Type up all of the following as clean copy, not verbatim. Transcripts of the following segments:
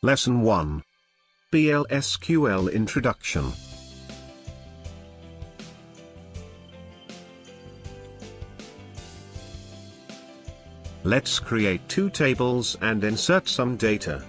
Lesson 1. PLSQL Introduction. Let's create two tables and insert some data.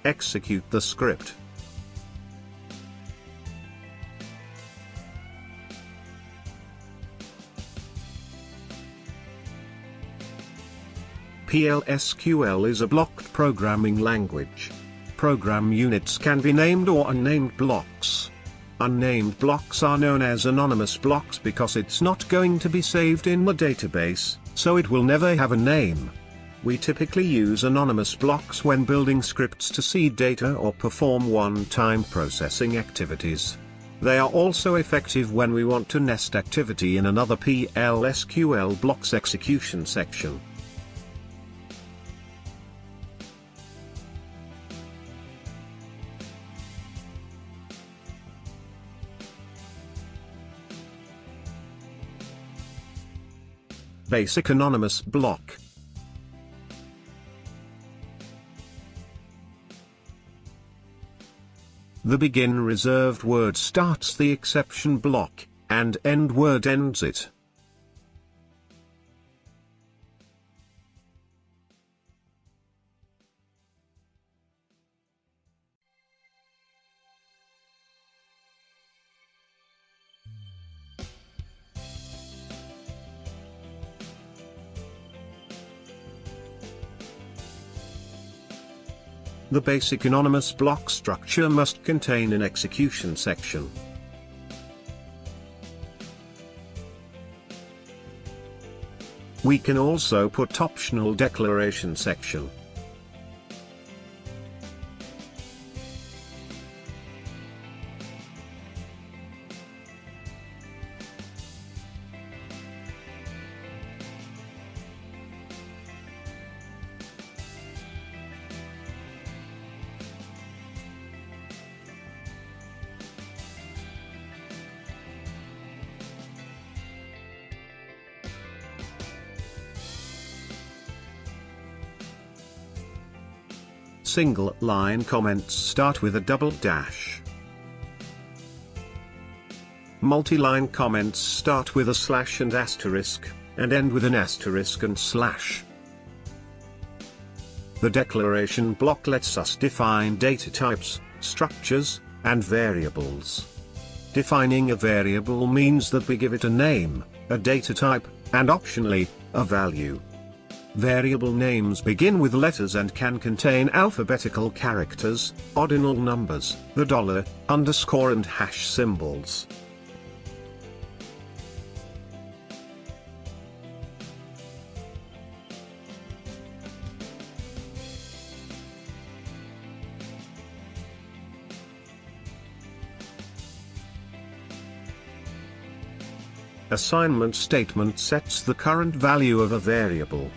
Execute the script. PLSQL is a blocked programming language. Program units can be named or unnamed blocks. Unnamed blocks are known as anonymous blocks because it's not going to be saved in the database, so it will never have a name. We typically use anonymous blocks when building scripts to seed data or perform one-time processing activities. They are also effective when we want to nest activity in another PLSQL block's execution section. Basic anonymous block. The begin reserved word starts the exception block, and end word ends it. The basic anonymous block structure must contain an execution section. We can also put optional declaration section. single-line comments start with a double dash. Multi-line comments start with a slash and asterisk, and end with an asterisk and slash. The declaration block lets us define data types, structures, and variables. Defining a variable means that we give it a name, a data type, and optionally, a value. Variable names begin with letters and can contain alphabetical characters, ordinal numbers, the dollar, underscore and hash symbols. Assignment statement sets the current value of a variable.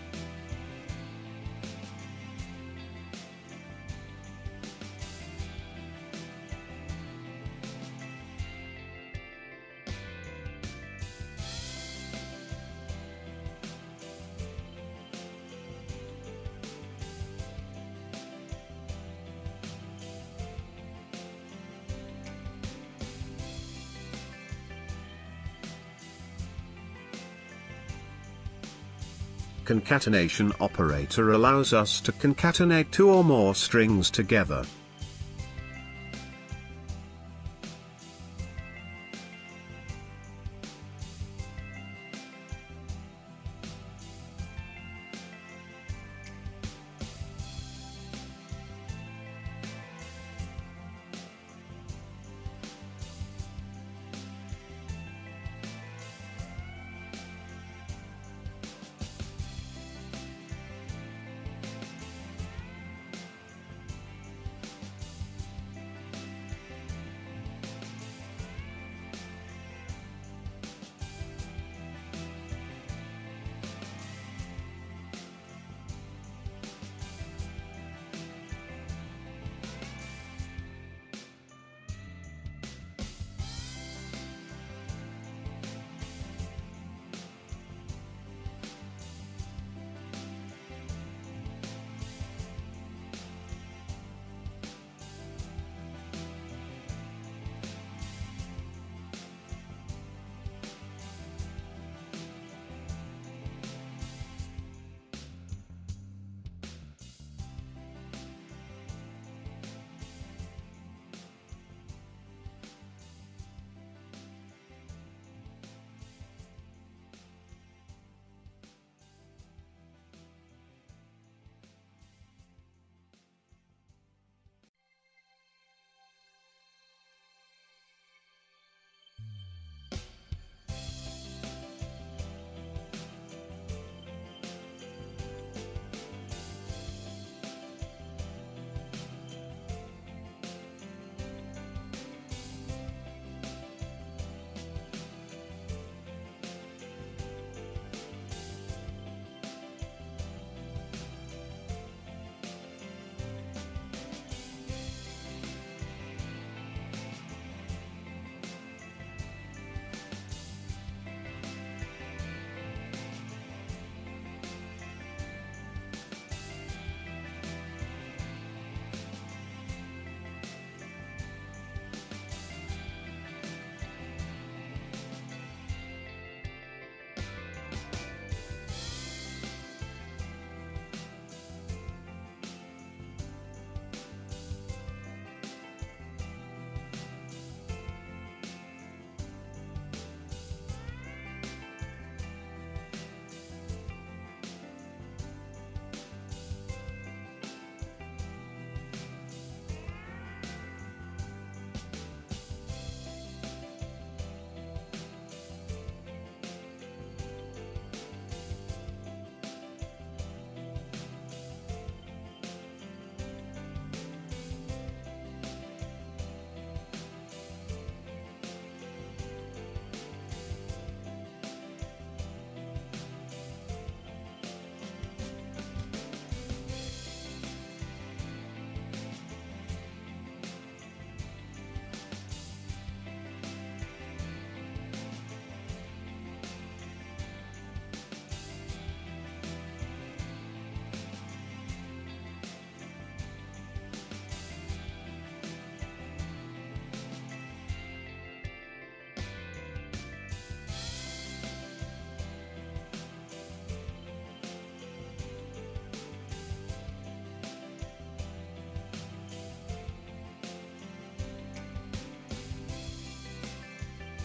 Concatenation operator allows us to concatenate two or more strings together.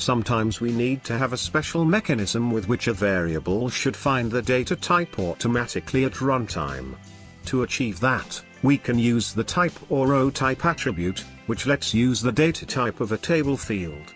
Sometimes we need to have a special mechanism with which a variable should find the data type automatically at runtime. To achieve that, we can use the type or row type attribute, which lets use the data type of a table field.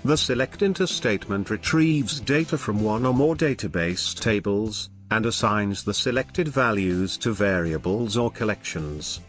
The select_enter statement retrieves data from one or more database tables, and assigns the selected values to variables or collections.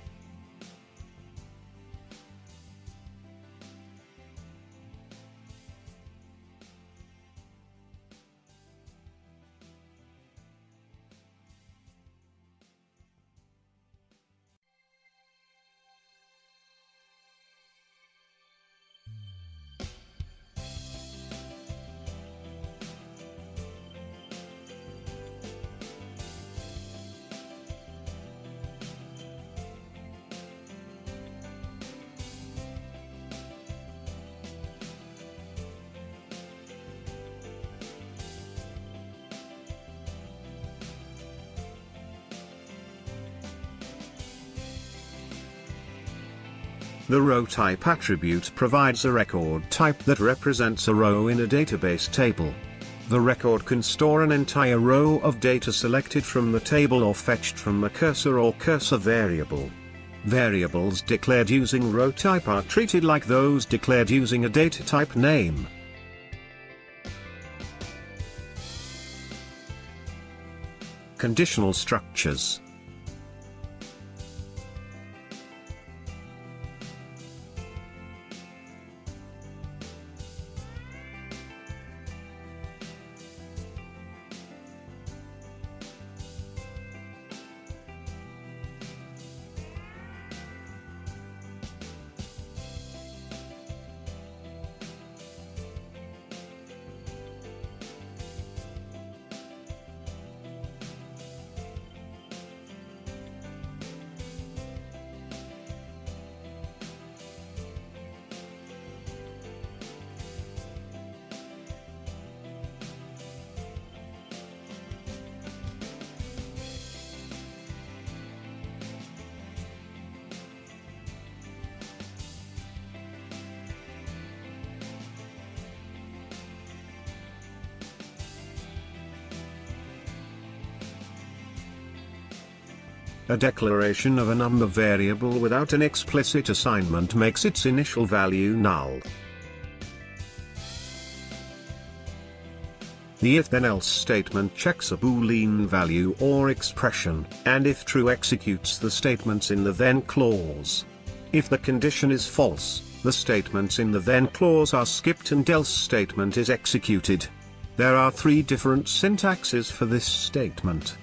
The row type attribute provides a record type that represents a row in a database table. The record can store an entire row of data selected from the table or fetched from the cursor or cursor variable. Variables declared using row type are treated like those declared using a data type name. Conditional structures. A declaration of a number variable without an explicit assignment makes its initial value null. The if-then-else statement checks a Boolean value or expression, and if true executes the statements in the then clause. If the condition is false, the statements in the then clause are skipped and else statement is executed. There are three different syntaxes for this statement.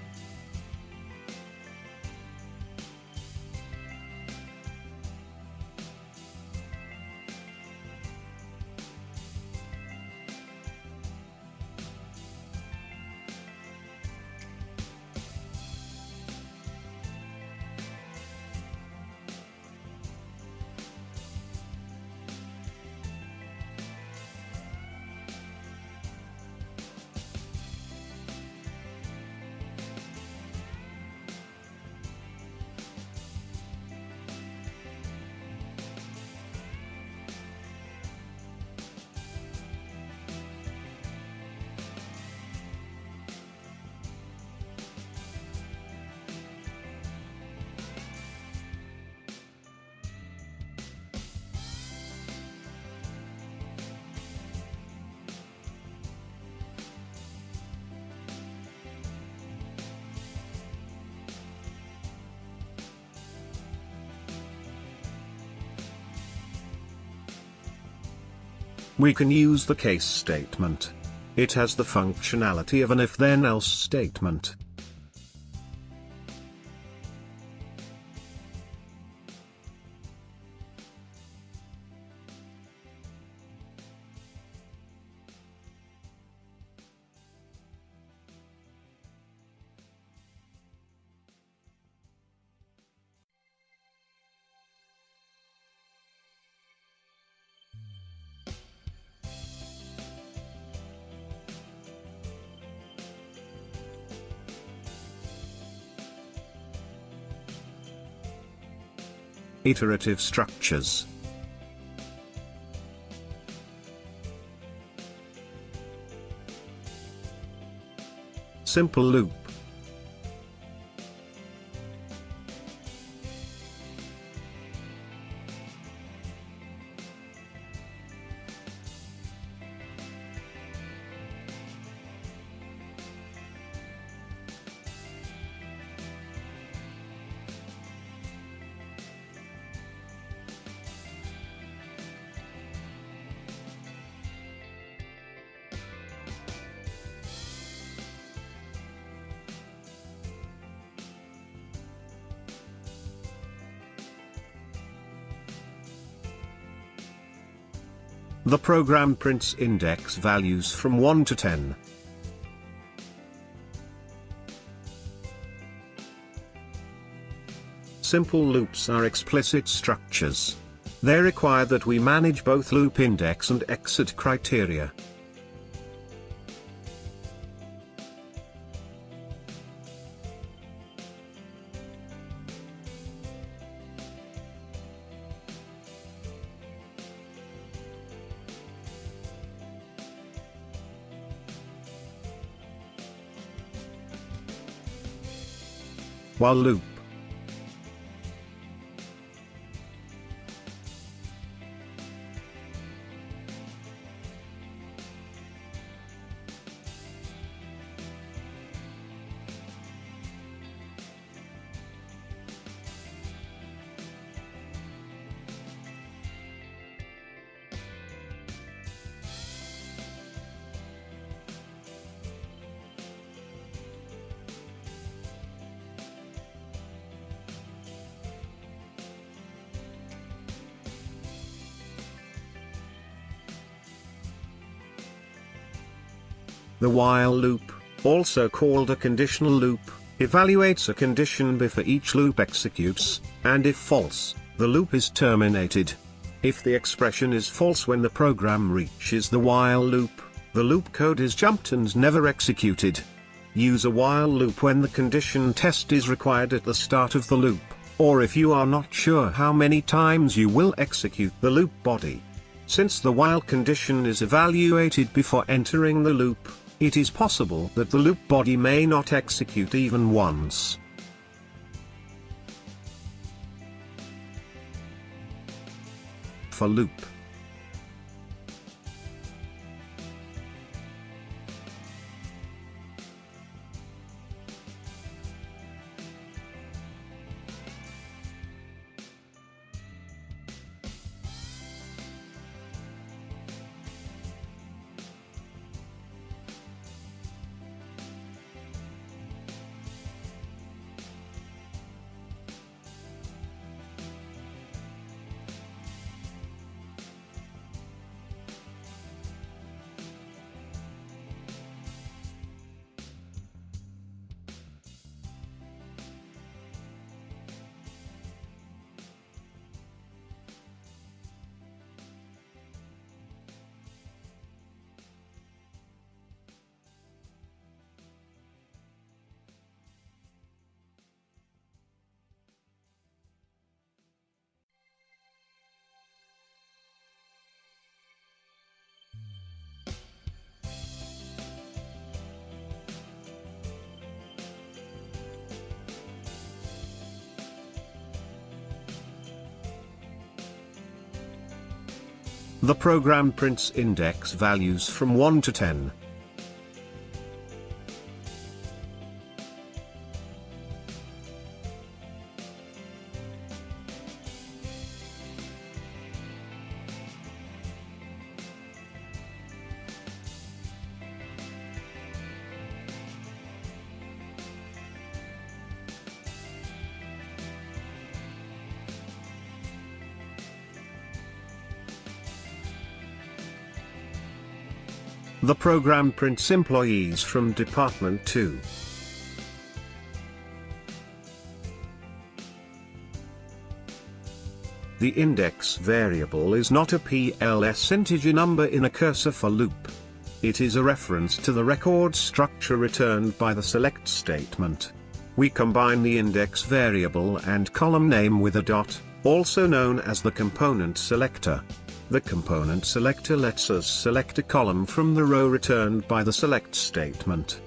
we can use the case statement. It has the functionality of an if-then-else statement. Iterative structures. Simple loop. The program prints index values from 1 to 10. Simple loops are explicit structures. They require that we manage both loop index and exit criteria. While loop. The while loop, also called a conditional loop, evaluates a condition before each loop executes, and if false, the loop is terminated. If the expression is false when the program reaches the while loop, the loop code is jumped and never executed. Use a while loop when the condition test is required at the start of the loop, or if you are not sure how many times you will execute the loop body. Since the while condition is evaluated before entering the loop, it is possible that the loop body may not execute even once. For loop. The program prints index values from 1 to 10. The program prints employees from Department 2. The index variable is not a PLS integer number in a cursor for loop. It is a reference to the record structure returned by the select statement. We combine the index variable and column name with a dot, also known as the component selector. The component selector lets us select a column from the row returned by the select statement.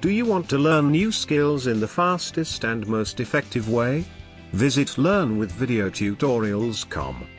Do you want to learn new skills in the fastest and most effective way? Visit learnwithvideotutorials.com.